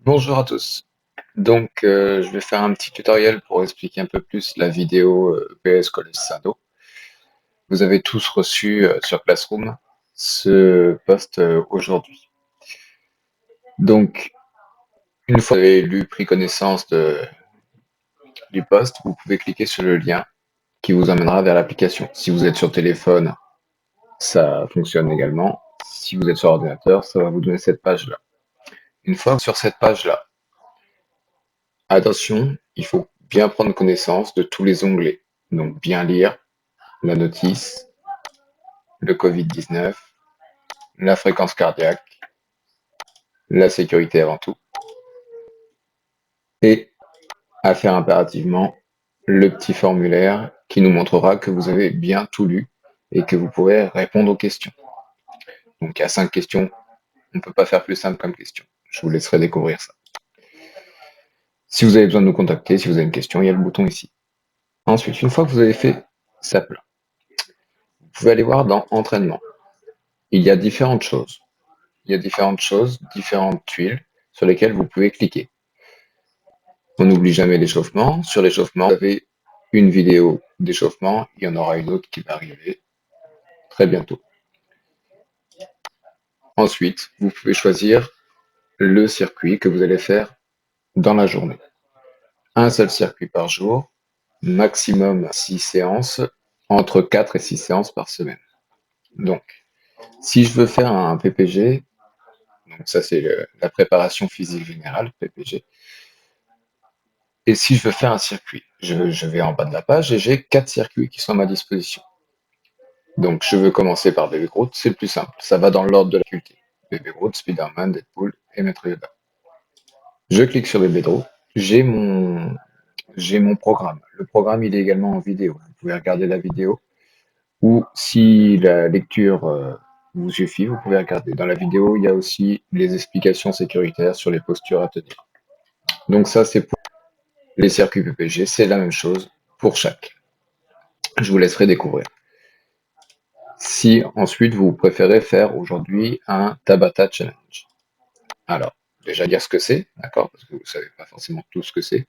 Bonjour à tous. Je vais faire un petit tutoriel pour expliquer un peu plus la vidéo EPS Collège Sado. Vous avez tous reçu sur Classroom ce post aujourd'hui. Donc, une fois que vous avez lu, pris connaissance du post, vous pouvez cliquer sur le lien qui vous emmènera vers l'application. Si vous êtes sur téléphone, ça fonctionne également. Si vous êtes sur ordinateur, ça va vous donner cette page-là. Une fois sur cette page-là, attention, il faut bien prendre connaissance de tous les onglets. Donc, bien lire la notice, le Covid-19, la fréquence cardiaque, la sécurité avant tout, et à faire impérativement le petit formulaire qui nous montrera que vous avez bien tout lu et que vous pourrez répondre aux questions. Donc, il y a 5 questions, on ne peut pas faire plus simple comme question. Je vous laisserai découvrir ça. Si vous avez besoin de nous contacter, si vous avez une question, il y a le bouton ici. Ensuite, une fois que vous avez fait ça plat, vous pouvez aller voir dans Entraînement. Il y a différentes choses. Il y a différentes choses, différentes tuiles sur lesquelles vous pouvez cliquer. On n'oublie jamais l'échauffement. Sur l'échauffement, vous avez une vidéo d'échauffement. Il y en aura une autre qui va arriver très bientôt. Ensuite, vous pouvez choisir le circuit que vous allez faire dans la journée. Un seul circuit par jour, maximum 6 séances, entre 4 et 6 séances par semaine. Donc, si je veux faire un PPG, donc ça c'est la préparation physique générale, PPG, et si je veux faire un circuit, je vais en bas de la page et j'ai 4 circuits qui sont à ma disposition. Donc, je veux commencer par Baby Groot, c'est le plus simple. Ça va dans l'ordre de la difficulté. Baby Groot, Spider-Man, Deadpool et Maître Yoda. Je clique sur Baby Groot, j'ai mon programme. Le programme, il est également en vidéo. Vous pouvez regarder la vidéo ou si la lecture vous suffit, vous pouvez regarder. Dans la vidéo, il y a aussi les explications sécuritaires sur les postures à tenir. Donc ça, c'est pour les circuits PPG, c'est la même chose pour chaque. Je vous laisserai découvrir. Si ensuite vous préférez faire aujourd'hui un Tabata Challenge. Alors, déjà dire ce que c'est, d'accord, parce que vous ne savez pas forcément tout ce que c'est.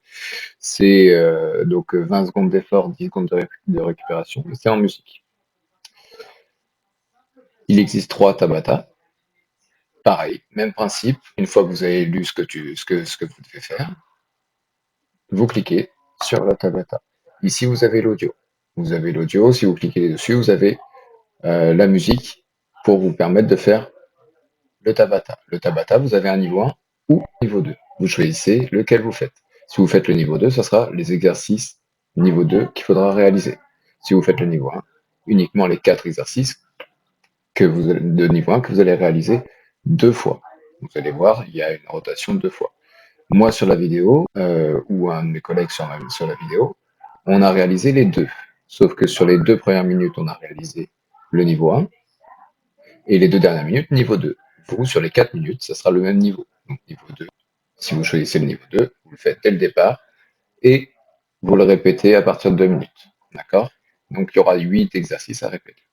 C'est donc 20 secondes d'effort, 10 secondes de récupération, mais c'est en musique. Il existe 3 Tabata. Pareil, même principe. Une fois que vous avez lu ce que vous devez faire, vous cliquez sur la Tabata. Ici, vous avez l'audio. Vous avez l'audio. Si vous cliquez dessus, vous avez la musique pour vous permettre de faire le Tabata. Le Tabata, vous avez un niveau 1 ou un niveau 2. Vous choisissez lequel vous faites. Si vous faites le niveau 2, ce sera les exercices niveau 2 qu'il faudra réaliser. Si vous faites le niveau 1, uniquement les 4 exercices de niveau 1 que vous allez réaliser 2 fois. Vous allez voir, il y a une rotation de 2 fois. Moi, sur la vidéo, ou un de mes collègues sur la vidéo, on a réalisé les deux. Sauf que sur les 2 premières minutes, on a réalisé le niveau 1 et les 2 dernières minutes, niveau 2. Vous, sur les 4 minutes, ça sera le même niveau. Donc, niveau 2, si vous choisissez le niveau 2, vous le faites dès le départ et vous le répétez à partir de 2 minutes. D'accord? Donc, il y aura 8 exercices à répéter.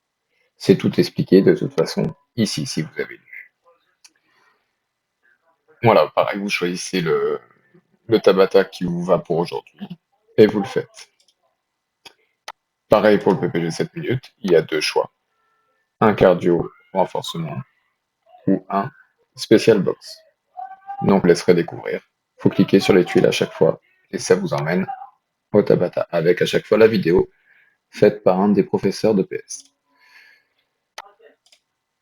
C'est tout expliqué de toute façon ici, si vous avez lu. Voilà, pareil, vous choisissez le Tabata qui vous va pour aujourd'hui et vous le faites. Pareil pour le PPG 7 minutes, il y a 2 choix. Un cardio renforcement ou un spécial box. Donc, je laisserai découvrir. Il faut cliquer sur les tuiles à chaque fois et ça vous emmène au Tabata avec à chaque fois la vidéo faite par un des professeurs de PS.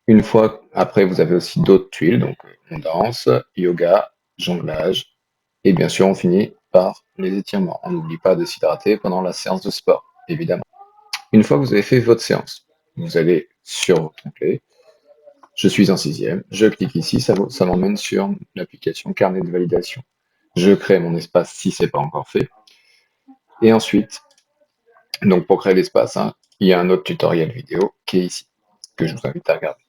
Une fois après, vous avez aussi d'autres tuiles, donc on danse, yoga, jonglage, et bien sûr, on finit par les étirements. On n'oublie pas de s'hydrater pendant la séance de sport, évidemment. Une fois que vous avez fait votre séance, vous allez sur votre onglet, je suis en sixième, je clique ici, ça m'emmène sur l'application carnet de validation. Je crée mon espace si ce n'est pas encore fait. Et ensuite, donc pour créer l'espace, hein, il y a un autre tutoriel vidéo qui est ici, que je vous invite à regarder.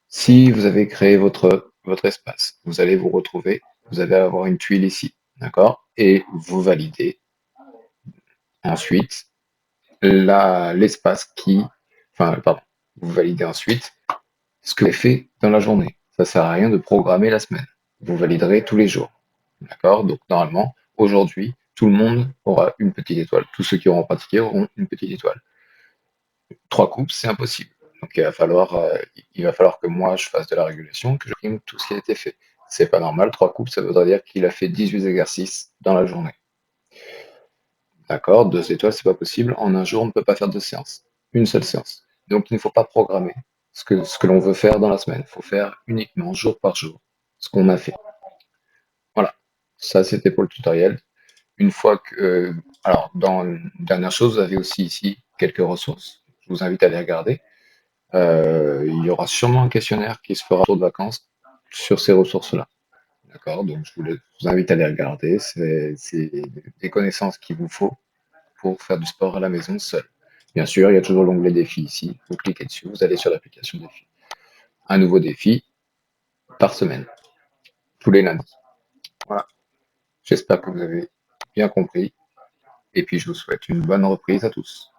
Si vous avez créé votre espace, vous allez vous retrouver, vous allez avoir une tuile ici, d'accord? Et vous validez ensuite l'espace vous validez ensuite ce que vous avez fait dans la journée. Ça sert à rien de programmer la semaine. vous validerez tous les jours. D'accord? Donc normalement, aujourd'hui, tout le monde aura une petite étoile. Tous ceux qui auront pratiqué auront une petite étoile. 3 coupes, c'est impossible. Donc il va falloir que moi je fasse de la régulation, que je prime tout ce qui a été fait. C'est pas normal, 3 coupes, ça voudrait dire qu'il a fait 18 exercices dans la journée. D'accord? 2 étoiles, c'est pas possible. En un jour, on ne peut pas faire 2 séances. Une seule séance. Donc il ne faut pas programmer ce que l'on veut faire dans la semaine. Il faut faire uniquement jour par jour ce qu'on a fait. Voilà. Ça, c'était pour le tutoriel. Une fois que, alors, dans une dernière chose, vous avez aussi ici quelques ressources. Je vous invite à les regarder. Il y aura sûrement un questionnaire qui se fera autour de vacances sur ces ressources-là. D'accord? Donc, je vous invite à les regarder. C'est des connaissances qu'il vous faut pour faire du sport à la maison seul. Bien sûr, il y a toujours l'onglet défi ici. Vous cliquez dessus, vous allez sur l'application défi. Un nouveau défi par semaine, tous les lundis. Voilà. J'espère que vous avez bien compris. Et puis, je vous souhaite une bonne reprise à tous.